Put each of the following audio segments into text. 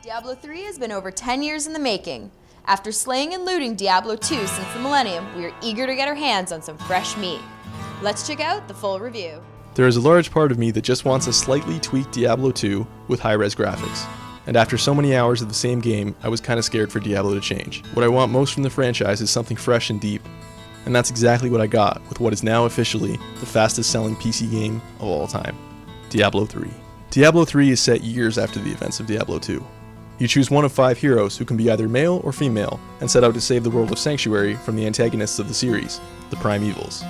Diablo 3 has been over 10 years in the making. After slaying and looting Diablo 2 since the millennium, we are eager to get our hands on some fresh meat. Let's check out the full review. There is a large part of me that just wants a slightly tweaked Diablo 2 with high-res graphics. And after so many hours of the same game, I was kinda scared for Diablo to change. What I want most from the franchise is something fresh and deep. And that's exactly what I got with what is now officially the fastest selling PC game of all time, Diablo 3. Diablo 3 is set years after the events of Diablo 2. You choose one of 5 heroes who can be either male or female and set out to save the world of Sanctuary from the antagonists of the series, the Primevals.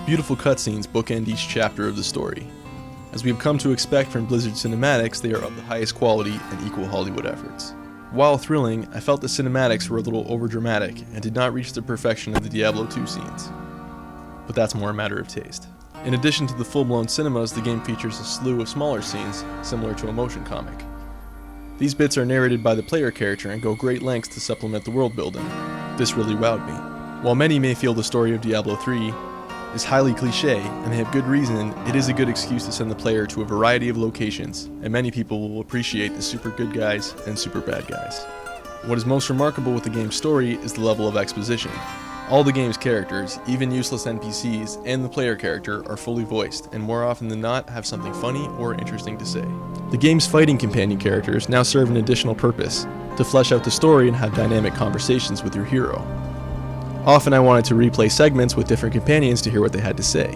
Beautiful cutscenes bookend each chapter of the story. As we have come to expect from Blizzard cinematics, they are of the highest quality and equal Hollywood efforts. While thrilling, I felt the cinematics were a little overdramatic and did not reach the perfection of the Diablo 2 scenes. But that's more a matter of taste. In addition to the full-blown cinemas, the game features a slew of smaller scenes, similar to a motion comic. These bits are narrated by the player character and go great lengths to supplement the world building. This really wowed me. While many may feel the story of Diablo 3 is highly cliche, and they have good reason, it is a good excuse to send the player to a variety of locations, and many people will appreciate the super good guys and super bad guys. What is most remarkable with the game's story is the level of exposition. All the game's characters, even useless NPCs, and the player character are fully voiced, and more often than not have something funny or interesting to say. The game's fighting companion characters now serve an additional purpose, to flesh out the story and have dynamic conversations with your hero. Often I wanted to replay segments with different companions to hear what they had to say.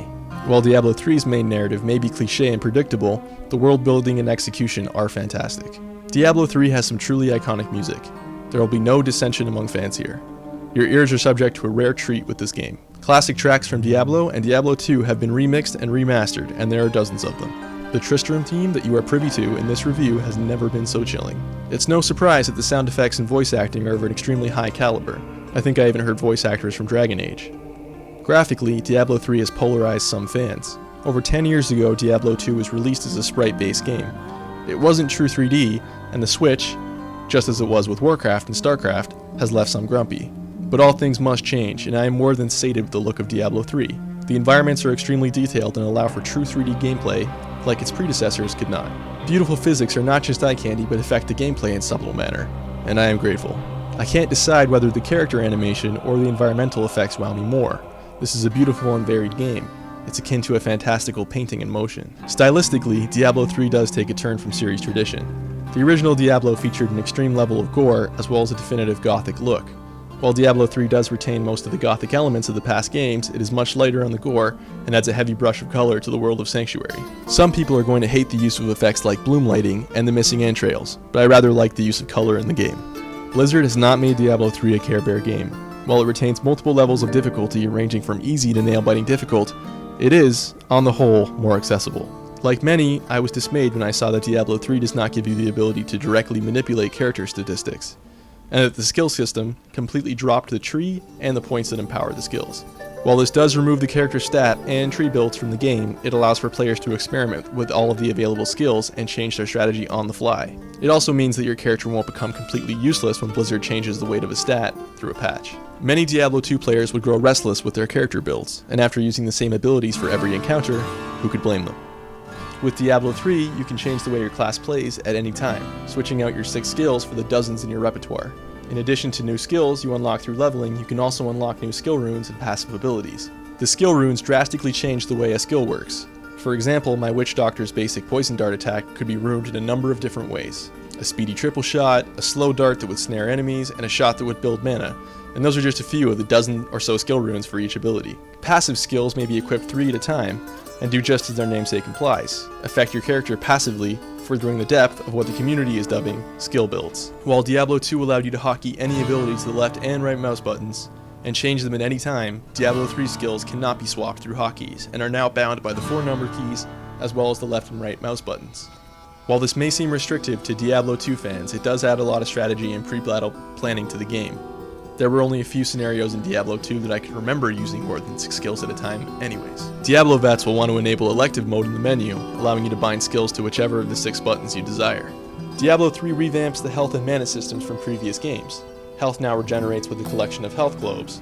While Diablo 3's main narrative may be cliché and predictable, the world building and execution are fantastic. Diablo 3 has some truly iconic music. There will be no dissension among fans here. Your ears are subject to a rare treat with this game. Classic tracks from Diablo and Diablo 2 have been remixed and remastered, and there are dozens of them. The Tristram theme that you are privy to in this review has never been so chilling. It's no surprise that the sound effects and voice acting are of an extremely high caliber. I think I even heard voice actors from Dragon Age. Graphically, Diablo 3 has polarized some fans. Over 10 years ago, Diablo 2 was released as a sprite-based game. It wasn't true 3D, and the Switch, just as it was with Warcraft and Starcraft, has left some grumpy. But all things must change, and I am more than sated with the look of Diablo 3. The environments are extremely detailed and allow for true 3D gameplay, like its predecessors could not. Beautiful physics are not just eye candy, but affect the gameplay in subtle manner, and I am grateful. I can't decide whether the character animation or the environmental effects wow me more. This is a beautiful and varied game. It's akin to a fantastical painting in motion. Stylistically, Diablo 3 does take a turn from series tradition. The original Diablo featured an extreme level of gore, as well as a definitive gothic look. While Diablo 3 does retain most of the gothic elements of the past games, it is much lighter on the gore and adds a heavy brush of color to the world of Sanctuary. Some people are going to hate the use of effects like bloom lighting and the missing entrails, but I rather like the use of color in the game. Blizzard has not made Diablo 3 a Care Bear game. While it retains multiple levels of difficulty ranging from easy to nail-biting difficult, it is, on the whole, more accessible. Like many, I was dismayed when I saw that Diablo 3 does not give you the ability to directly manipulate character statistics, and that the skill system completely dropped the tree and the points that empower the skills. While this does remove the character stat and tree builds from the game, it allows for players to experiment with all of the available skills and change their strategy on the fly. It also means that your character won't become completely useless when Blizzard changes the weight of a stat through a patch. Many Diablo 2 players would grow restless with their character builds, and after using the same abilities for every encounter, who could blame them? With Diablo 3, you can change the way your class plays at any time, switching out your 6 skills for the dozens in your repertoire. In addition to new skills you unlock through leveling, you can also unlock new skill runes and passive abilities. The skill runes drastically change the way a skill works. For example, my Witch Doctor's basic poison dart attack could be runed in a number of different ways. A speedy triple shot, a slow dart that would snare enemies, and a shot that would build mana. And those are just a few of the dozen or so skill runes for each ability. Passive skills may be equipped 3 at a time, and do just as their namesake implies, affect your character passively, furthering the depth of what the community is dubbing skill builds. While Diablo 2 allowed you to hotkey any ability to the left and right mouse buttons, and change them at any time, Diablo 3 skills cannot be swapped through hotkeys, and are now bound by the 4 number keys, as well as the left and right mouse buttons. While this may seem restrictive to Diablo 2 fans, it does add a lot of strategy and pre-battle planning to the game. There were only a few scenarios in Diablo 2 that I could remember using more than 6 skills at a time anyways. Diablo vets will want to enable elective mode in the menu, allowing you to bind skills to whichever of the 6 buttons you desire. Diablo 3 revamps the health and mana systems from previous games. Health now regenerates with a collection of health globes,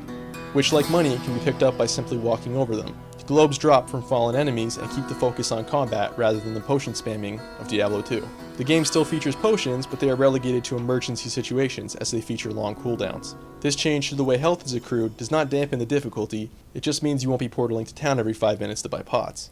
which like money can be picked up by simply walking over them. Globes drop from fallen enemies and keep the focus on combat rather than the potion spamming of Diablo 2. The game still features potions, but they are relegated to emergency situations as they feature long cooldowns. This change to the way health is accrued does not dampen the difficulty, it just means you won't be portaling to town every 5 minutes to buy pots.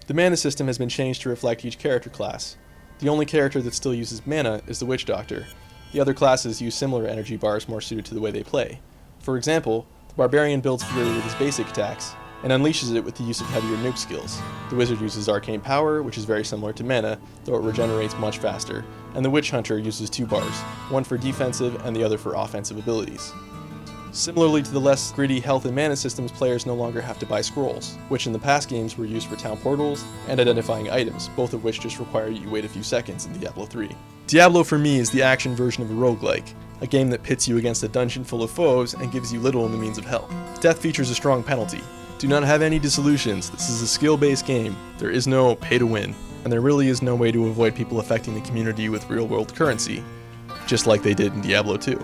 The mana system has been changed to reflect each character class. The only character that still uses mana is the Witch Doctor. The other classes use similar energy bars more suited to the way they play. For example, the Barbarian builds Fury with his basic attacks, and unleashes it with the use of heavier nuke skills. The Wizard uses Arcane Power, which is very similar to mana, though it regenerates much faster, and the Witch Hunter uses 2 bars, one for defensive and the other for offensive abilities. Similarly to the less gritty health and mana systems, players no longer have to buy scrolls, which in the past games were used for town portals and identifying items, both of which just require you wait a few seconds in Diablo 3. Diablo for me is the action version of a roguelike, a game that pits you against a dungeon full of foes and gives you little in the means of help. Death features a strong penalty. Do not have any dissolutions, this is a skill-based game, there is no pay to win, and there really is no way to avoid people affecting the community with real-world currency, just like they did in Diablo 2.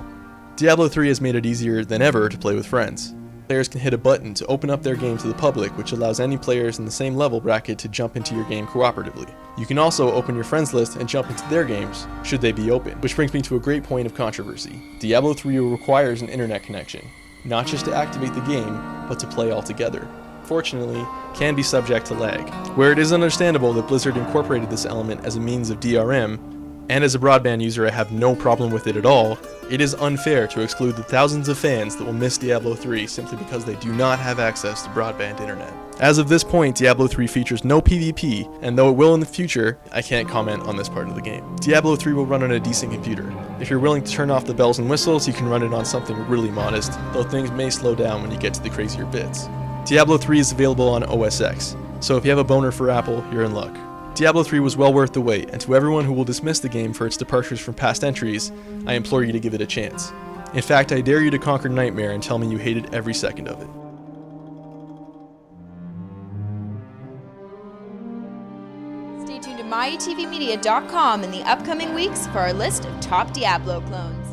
Diablo 3 has made it easier than ever to play with friends. Players can hit a button to open up their game to the public, which allows any players in the same level bracket to jump into your game cooperatively. You can also open your friends list and jump into their games, should they be open, which brings me to a great point of controversy. Diablo 3 requires an internet connection, not just to activate the game, but to play altogether. Fortunately, can be subject to lag. Where it is understandable that Blizzard incorporated this element as a means of DRM, and as a broadband user I have no problem with it at all, it is unfair to exclude the thousands of fans that will miss Diablo 3 simply because they do not have access to broadband internet. As of this point, Diablo 3 features no PvP, and though it will in the future, I can't comment on this part of the game. Diablo 3 will run on a decent computer. If you're willing to turn off the bells and whistles, you can run it on something really modest, though things may slow down when you get to the crazier bits. Diablo 3 is available on OS X, so if you have a boner for Apple, you're in luck. Diablo 3 was well worth the wait, and to everyone who will dismiss the game for its departures from past entries, I implore you to give it a chance. In fact, I dare you to conquer Nightmare and tell me you hated every second of it. Stay tuned to MyEtvMedia.com in the upcoming weeks for our list of top Diablo clones.